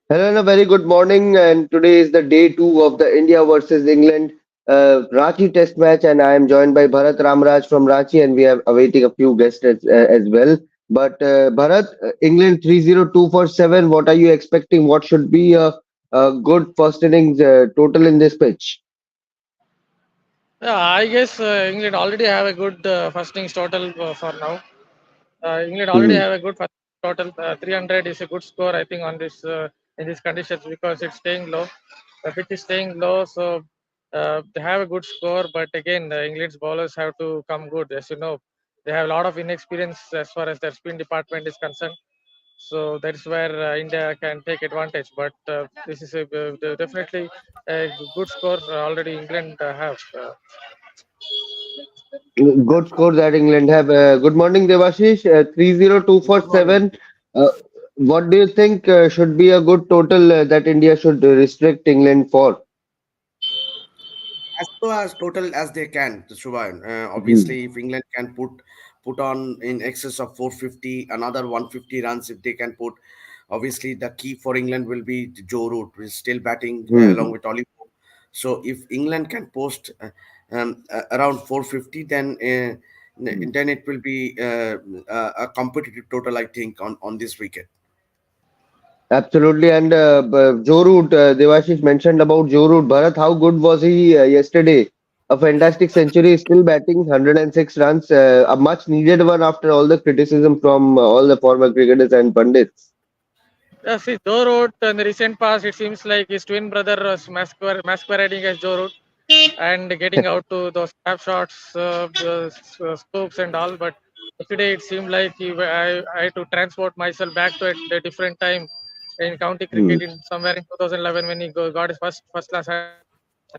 Hello and a very good morning. And today is the day two of the India versus England Ranchi Test match, and I am joined by Bharat Ramraj from Ranchi, and we are awaiting a few guests as well. But Bharat, England 3-0-2 for 7. What are you expecting? What should be a good first innings total in this pitch? Yeah, I guess England already have a good first innings total for now. England already Hmm. have a good first total. 300 is a good score, I think, on this in these conditions because it's staying low. The pitch is staying low, so they have a good score. But again, England's bowlers have to come good. As you know, they have a lot of inexperience as far as their spin department is concerned. So that's where India can take advantage. But this is definitely a good score already England have. Good score that England have. Good morning, Devashish. 3-0-2 for 7. Good morning. Uh, what do you think should be a good total that India should restrict England for? As low as total as they can, Shubhan. Hmm. Obviously, if England can put on in excess of 450, another 150 runs, if they can put, obviously the key for England will be Joe Root, who is still batting along Hmm. with Oliver. So if England can post around 450, then it will be a competitive total, I think, on this wicket. Absolutely. And Joe Root, Devashish mentioned about Joe Root. Bharat, how good was he yesterday? A fantastic century, still batting 106 runs, a much needed one after all the criticism from all the former cricketers and pundits. See, Joe Root in the recent past, it seems like his twin brother was masquerading as Joe Root and getting out to those snap shots, the scopes and all. But today it seemed like I had to transport myself back to a different time in county Hmm. cricket in somewhere in 2011 when he got his first class hat.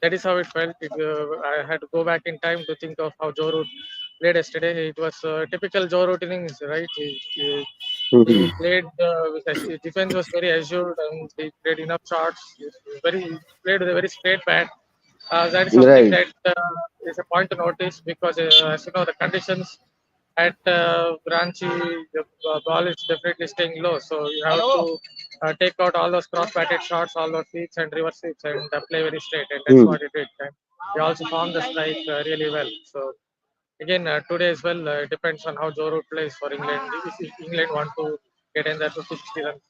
That is how it felt. I had to go back in time to think of how Joe Root played yesterday. It was typical Joe Root innings, right? He played with his defense was very assured and he played enough shots. He played with a very straight bat. That is something Right. that is a point to notice because, as you know, the conditions at Ranchi, the ball is definitely staying low. So you have to take out all those cross-batted shots, all those sweeps and reverse sweeps, and play very straight. And that's Hmm. what he did. And he also formed the strike really well. So again, today as well, it depends on how Joe Root plays for England. If England want to get in that 50-60 runs.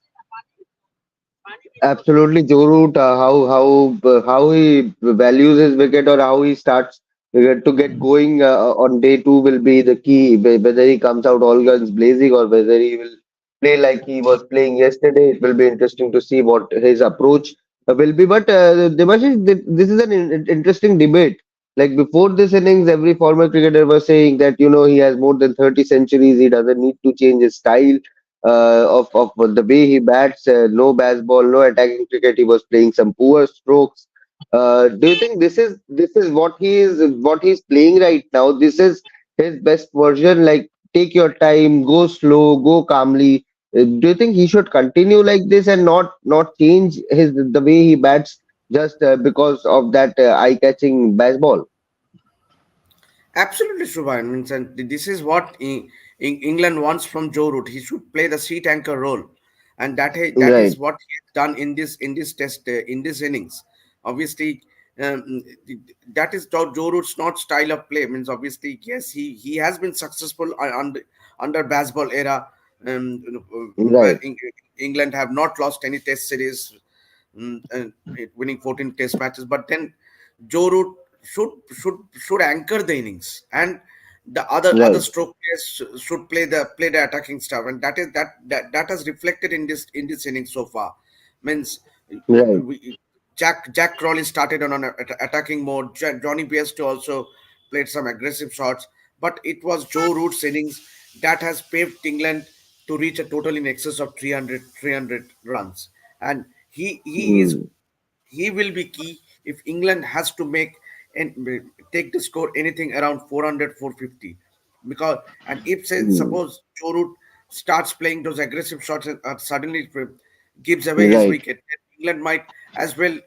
Absolutely, Joe Root, how he values his wicket or how he starts to get going on day two will be the key. Whether he comes out all guns blazing or whether he will play like he was playing yesterday, it will be interesting to see what his approach will be. But Debashish, this is an interesting debate. Like before this innings, every former cricketer was saying that he has more than 30 centuries. He doesn't need to change his style of the way he bats, no baseball, no attacking cricket. He was playing some poor strokes. Do you think this is what he's playing right now? This is his best version. Like take your time, go slow, go calmly. Do you think he should continue like this and not change the way he bats just because of that eye-catching baseball? Absolutely, Shubha. Means, and this is what England wants from Joe Root. He should play the seat anchor role, and that is Right, what he has done in this test in this innings. Obviously, um, that is Joe Root's not style of play. Means obviously, yes, he has been successful under baseball era, where right, England have not lost any test series, and winning 14 test matches. But then Joe Root should anchor the innings, and the other right, stroke players should play the attacking stuff, and that has reflected in this inning so far. Means right. we, Jack Crawley started on an attacking mode. Johnny Bairstow also played some aggressive shots, but it was Joe Root's innings that has paved England to reach a total in excess of 300 runs, and Hmm. he will be key if England has to make and take the score anything around 400, 450. Because and if say Hmm. suppose Joe Root starts playing those aggressive shots and suddenly gives away his Right. wicket, then England might as well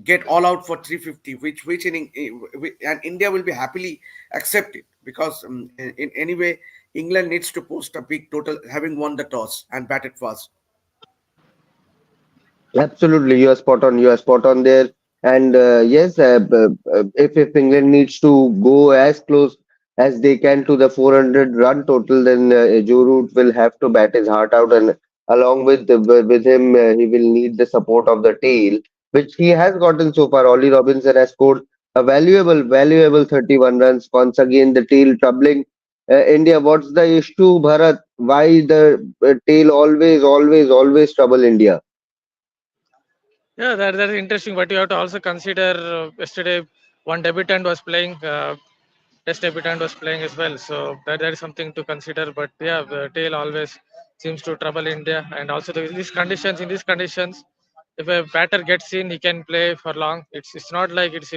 get all out for 350, which and India will be happily accept it because in any way England needs to post a big total having won the toss and batted first. Absolutely, you are spot on. You are spot on there. And yes, if England needs to go as close as they can to the 400 run total, then Joe Root will have to bat his heart out, and along with him, he will need the support of the tail, which he has gotten so far. Ollie Robinson has scored a valuable 31 runs. Once again, the tail troubling India. What's the issue, Bharat? Why the tail always trouble India? Yeah, that's interesting. But you have to also consider yesterday one debutant was playing. Test debutant was playing as well. So that is something to consider. But yeah, the tail always seems to trouble India, and also in these conditions, if a batter gets in, he can play for long. It's not like it's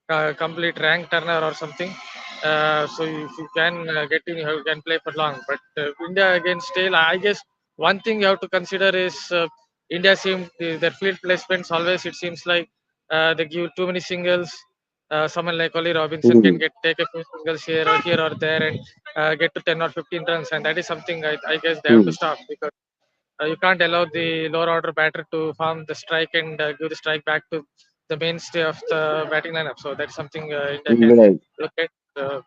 a complete rank turner or something. So if you can get in, you can play for long. But India against tail, I guess one thing you have to consider is India their field placements always it seems like they give too many singles. Someone like Ollie Robinson can Hmm. get take a few singles here or there and get to 10 or 15 runs, and that is something I guess they have to Hmm. stop because you can't allow the lower order batter to farm the strike and give the strike back to the mainstay of the batting lineup. So that's something India can Right. look at the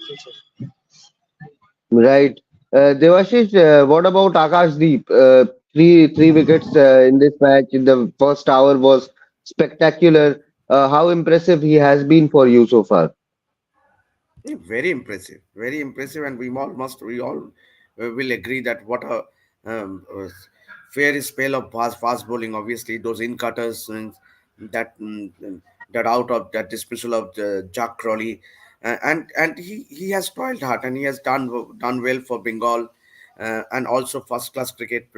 future. Right. Devashish, what about Akashdeep? Three wickets in this match in the first hour was spectacular. How impressive he has been for you so far? Yeah, very impressive, and we all will agree that what a fair spell of fast bowling. Obviously, those in cutters and that that out of that dismissal of Jack Crawley, and he has toiled hard and he has done well for Bengal, and also first class cricket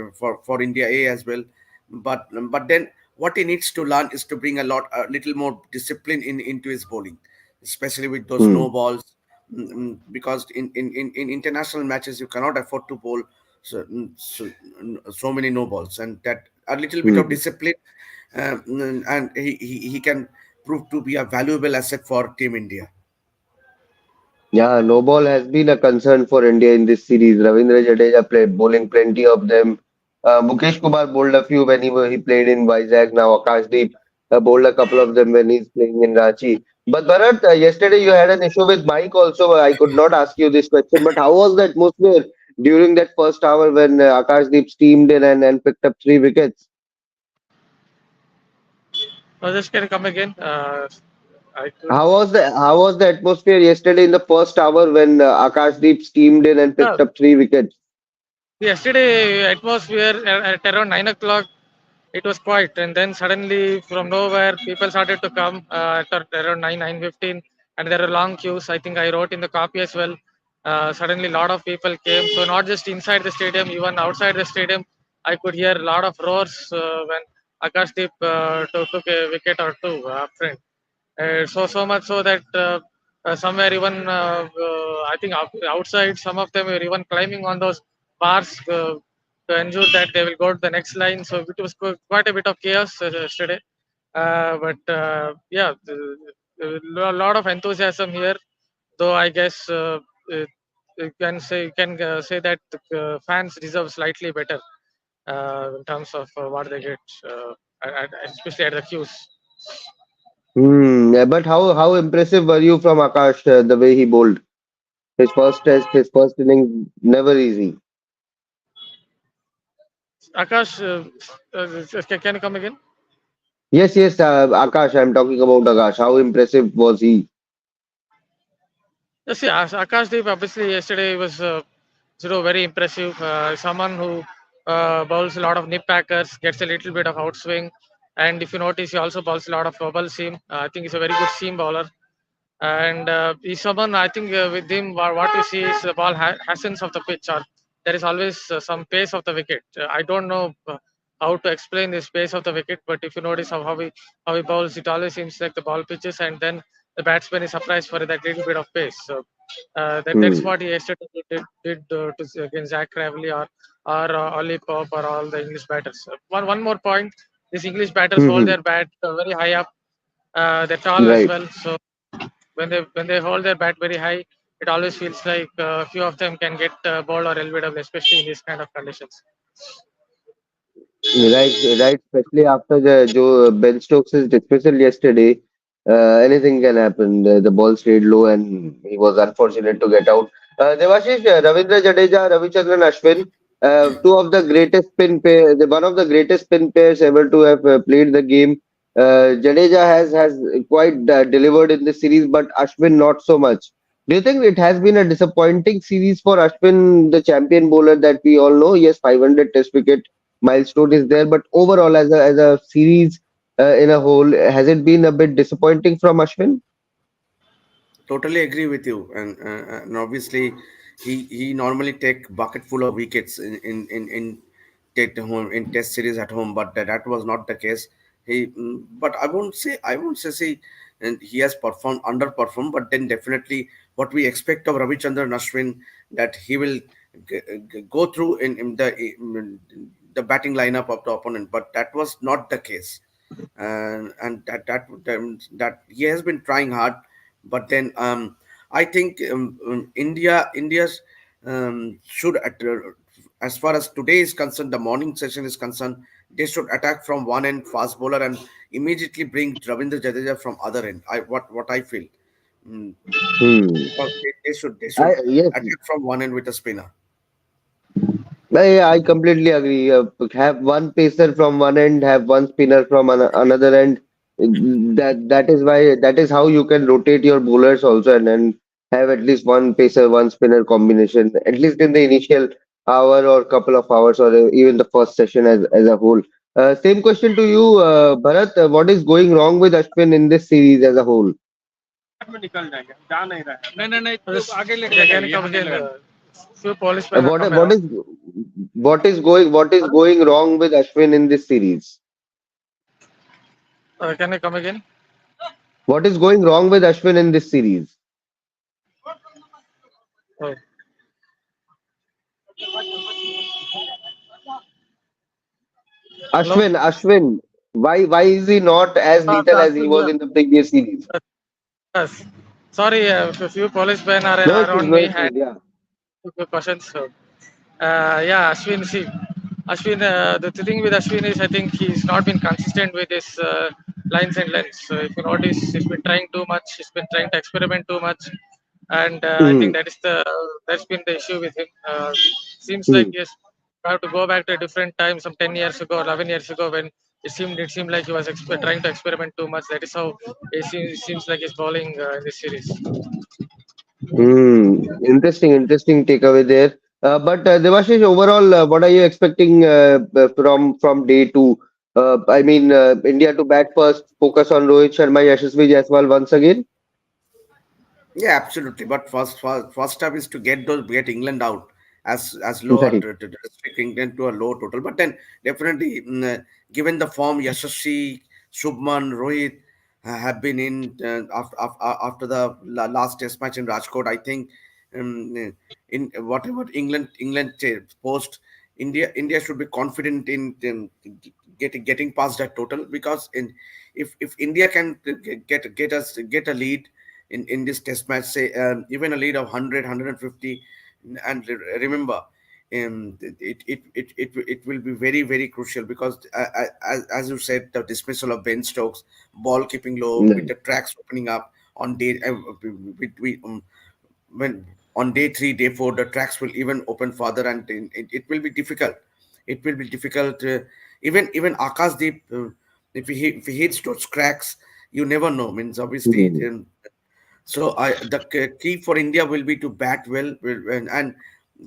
for India A as well. But then what he needs to learn is to bring a little more discipline into his bowling, especially with those Hmm. no balls. Because in international matches you cannot afford to bowl so many no balls, and that a little bit of Hmm. discipline, and he can prove to be a valuable asset for Team India. Yeah, no ball has been a concern for India in this series. Ravindra Jadeja played bowling plenty of them. Mukesh Kumar bowled a few when he played in Vizag. Now Akashdeep bowled a couple of them when he's playing in Ranchi. But Bharat, yesterday you had an issue with Mike also. I could not ask you this question, but how was the atmosphere during that first hour when Akashdeep steamed in and picked up 3 wickets? Just can you come again? I could. How was the atmosphere yesterday in the first hour when Akashdeep steamed in and Yeah, picked up 3 wickets? yesterday atmosphere at around 9 o'clock. It was quiet, and then suddenly from nowhere, people started to come at around 9:15, and there are long queues. I think I wrote in the copy as well. Suddenly, a lot of people came. So not just inside the stadium, even outside the stadium, I could hear a lot of roars when Akashdeep took a wicket or two upfront. So much so that somewhere even I think outside some of them were even climbing on those bars to ensure that they will go to the next line. So it was quite a bit of chaos yesterday. Yeah, a lot of enthusiasm here. Though I guess you can say that the fans deserve slightly better in terms of what they get, especially at the queues. Yeah, but how impressive were you from Akash, the way he bowled? His first test, his first innings, never easy. Akash, can you come again? Yes, yes, Akash, I'm talking about Akash. How impressive was he? Yes, yeah, Akashdeep obviously yesterday was very impressive. Someone who bowls a lot of nip packers, gets a little bit of outswing, and if you notice, he also bowls a lot of bubble seam. I think he's a very good seam bowler, and he's someone I think with him what you see is the ball hastens of the pitch, or there is always some pace of the wicket. I don't know how to explain this pace of the wicket, but if you notice how he bowls, it always seems like the ball pitches and then the batsman is surprised for that little bit of pace. So that's Hmm. what he yesterday did against Zach Cravley or Ollie Pope or all the English batters. One more point: these English batters hold Hmm. their bat very high up. They're tall as Right. well, so when they hold their bat very high, it always feels like a few of them can get ball or LBW, especially in these kind of conditions. Right, right. Especially after the Joe Ben Stokes' dismissal yesterday, anything can happen. The ball stayed low, and he was unfortunate to get out. Devashish, Ravindra Jadeja, Ravichandran Ashwin, two of the greatest one of the greatest spin pairs ever to have played the game. Jadeja has quite delivered in this series, but Ashwin not so much. Do you think it has been a disappointing series for Ashwin, the champion bowler that we all know? Yes, 500 Test wicket milestone is there, but overall, as a series in a whole, has it been a bit disappointing from Ashwin? Totally agree with you, and obviously he normally take bucket full of wickets in take the home in test series at home, but that was not the case. But I won't say see, and he has performed underperformed, but then definitely what we expect of Ravichandran Ashwin, that he will go through in the batting lineup of the opponent, but that was not the case. And that he has been trying hard, but then I think India's should as far as today is concerned, the morning session is concerned, they should attack from one end fast bowler and immediately bring Ravindra Jadeja from other end. What I feel. Mm, Hmm. because they should Yes, attack from one end with a spinner. I completely agree. Have one pacer from one end, have one spinner from another end. That is how you can rotate your bowlers also, and have at least one pacer, one spinner combination, at least in the initial hour or couple of hours, or even the first session as a whole. Same question to you, Bharat. What is going wrong with Ashwin in this series as a whole? Can you come again? Few policemen have What come around. what is going wrong with Ashwin in this series? Can you come again? What is going wrong with Ashwin in this series? Oh, hello. Ashwin, why is he not as lethal as he Ashwin, was yeah. in the previous series? Yes. Sorry, a few policemen are No issues, around no me and issues. Yeah. few questions. So, yeah, Ashwin, see, Ashwin, the thing with Ashwin is I think he's not been consistent with his lines and lengths. So if you notice, he's been trying too much. He's been trying to experiment too much, and I think Mm, that's been the issue with him. Seems like mm, yes, we have to go back to a different time, some 10 years ago, 11 years ago, when it seemed like he was trying to experiment too much. That is how it seems like he's bowling in this series. interesting takeaway there. But Devashish, overall, what are you expecting from day two? I mean, India to bat first, focus on Rohit Sharma, Yashasvi Jaiswal once again. Yeah, absolutely. But first step is to get England out as low Right. to restrict England to a low total. But then definitely, given the form, Yashasvi, Shubman, Rohit have been in after the last Test match in Rajkot. I think in whatever England post, India should be confident in getting past that total, because if India can get a lead in this test match, say even a lead of 100, and remember, it will be very, very crucial, because as you said, the dismissal of Ben Stokes, ball keeping low with Right. the tracks opening up on day when on day 3, day 4, the tracks will even open further, and it will be difficult. It will be difficult. Even Akashdeep, if he hits those cracks, you never know. Means obviously, Mm, so the key for India will be to bat well, and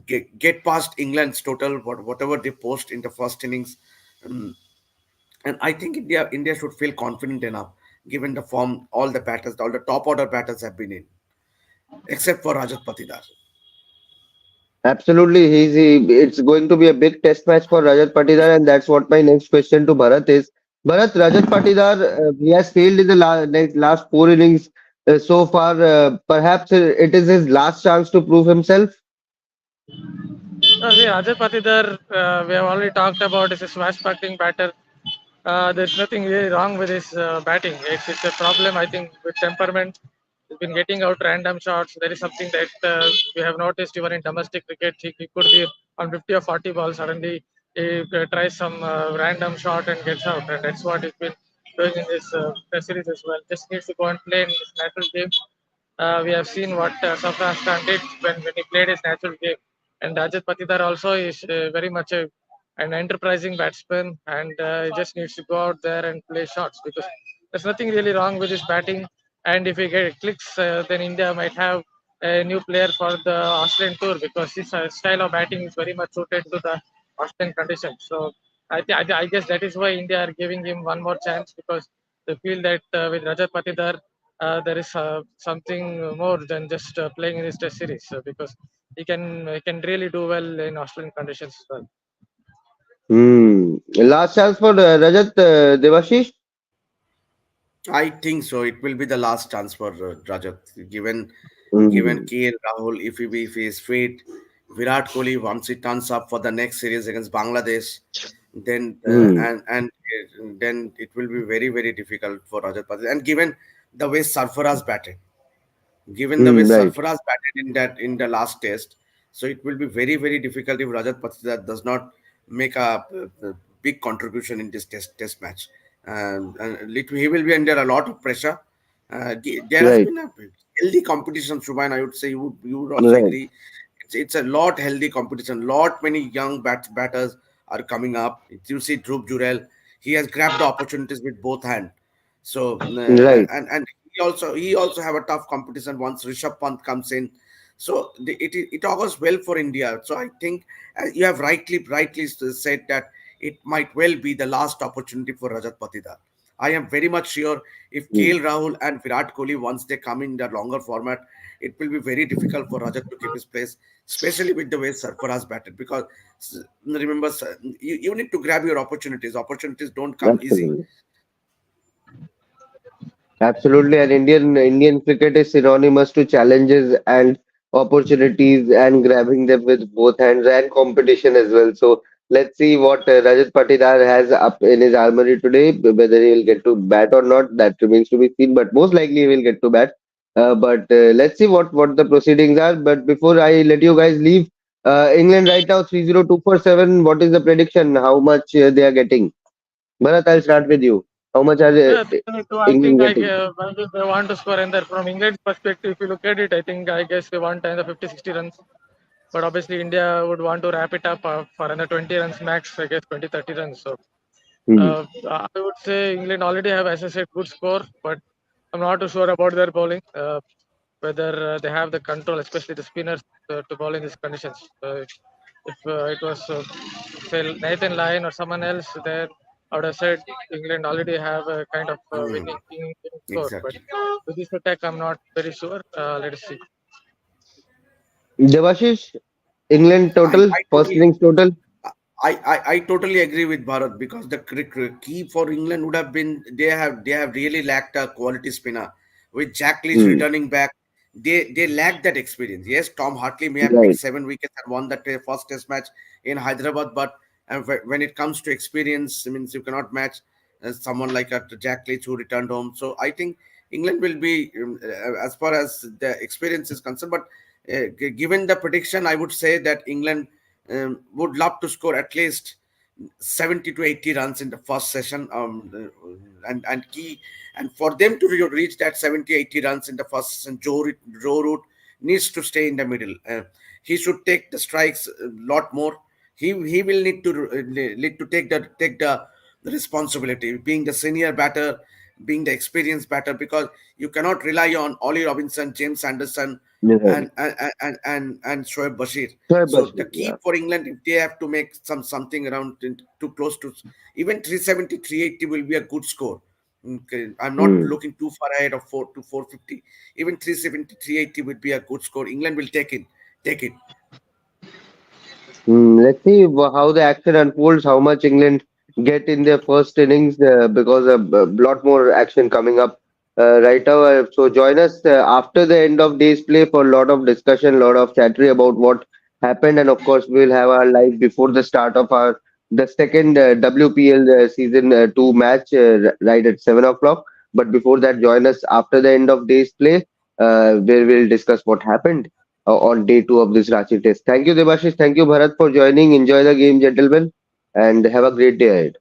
get past England's total, whatever they post in the first innings. Um, and I think India should feel confident enough, given the form all the top order batters have been in, except for Rajat Patidar. absolutely. It's going to be a big test match for Rajat Patidar, and that's what my next question to Bharat is. Bharat, Rajat Patidar, he has failed in the last four innings so far. Perhaps it is his last chance to prove himself. See, Ajay Patidar, we have already talked about, is a swashbuckling batter. There's nothing really wrong with his batting. It's a problem, I think, with temperament. He's been getting out random shots. There is something that we have noticed even in domestic cricket. He could be on 50 or 40 balls. Suddenly, he tries some random shot and gets out, and that's what he's been doing in this Test series as well. Just needs to go and play in his natural game. We have seen what Safran Khan did when he played his natural game. And Rajat Patidar also is very much an enterprising batsman, and he just needs to go out there and play shots because there's nothing really wrong with his batting. And if he get clicks, then India might have a new player for the Australian tour because his style of batting is very much suited to the Australian conditions. So I guess that is why India are giving him one more chance because they feel that with Rajat Patidar there is something more than just playing in this test series because he can really do well in Australian conditions as well. Hmm. Last chance for Rajat, Devashish? I think so. It will be the last chance for Rajat. Given Hmm. KL Rahul, if he is fit, Virat Kohli once he turns up for the next series against Bangladesh, then Hmm. then it will be very difficult for Rajat Patil. And given the way Sarfaraz batted, given the way Hmm. Right. Sarfaraz batted in the last test. So it will be very difficult if Rajat Patidar does not make a big contribution in this test match. He will be under a lot of pressure. There has Right. been a healthy competition, Shubhan. I would say you would also Right. agree. It's a lot healthy competition. Lot many young batters are coming up. You see Dhruv Jurel, he has grabbed the opportunities with both hands. So Right. and he also have a tough competition once Rishabh Pant comes in. So it augurs well for India. So I think you have rightly said that it might well be the last opportunity for Rajat Patidar. I am very much sure if Hmm. KL Rahul and Virat Kohli once they come in the longer format, it will be very difficult for Rajat to keep his place, especially with the way Sarfaraz batted. Because remember, you need to grab your opportunities. Opportunities don't come easy. Absolutely. Absolutely, and Indian cricket is synonymous to challenges and opportunities and grabbing them with both hands and competition as well. So let's see what Rajat Patidar has up in his armory today. Whether he will get to bat or not, that remains to be seen. But most likely he will get to bat. But let's see what the proceedings are. But before I let you guys leave, England right now 30247. What is the prediction? How much they are getting? Bharat, I'll start with you. How much are Yeah, 3-2, I England think getting? I think they want to score, and there from England's perspective, if you look at it, I guess they want another 50-60 runs. But obviously, India would want to wrap it up for another 20 runs max, I guess 20-30 runs. So Hmm. I would say England already have, as I said, good score, but I'm not too sure about their bowling. Whether they have the control, especially the spinners, to bowl in these conditions. If it was, say, Nathan Lyon or someone else, then I would have said England already have a kind of Hmm, winning score. But exactly. with this attack, I'm not very sure. Let us see. Devashish, England I, total, I first totally innings total. I totally agree with Bharat because the key for England would have been they have really lacked a quality spinner. With Jack Leach Hmm. returning back, they lack that experience. Yes, Tom Hartley may have picked Right, 7 wickets and won that first Test match in Hyderabad, but when it comes to experience, I mean you cannot match someone like Jack Leach who returned home. So I think England will be as far as the experience is concerned. But given the prediction, I would say that England would love to score at least 70 to 80 runs in the first session and key and for them to reach that 70 80 runs in the first session, Joe Root needs to stay in the middle. He should take the strikes a lot more. He will need to take the responsibility, being the senior batter, being the experienced batter, because you cannot rely on Ollie Robinson, James Anderson, right. and Shoaib Bashir. Sorry, So the Bashir, key yeah. for England, if they have to make something around too close to even 370, 380 will be a good score. Okay, I'm not Hmm. looking too far ahead of 450. Even 370, 380 would be a good score. England will take it. Take it. Hmm. Let's see how the action unfolds, how much England get in their first innings, because a lot more action coming up right now. So join us after the end of day's play for a lot of discussion, lot of chattery about what happened, and of course we'll have our live before the start of our the second WPL season two match right at 7 o'clock. But before that, join us after the end of day's play, where we'll discuss what happened on day two of this Ranchi test. Thank you, Debashish. Thank you, Bharat, for joining. Enjoy the game, gentlemen. and have a great day ahead.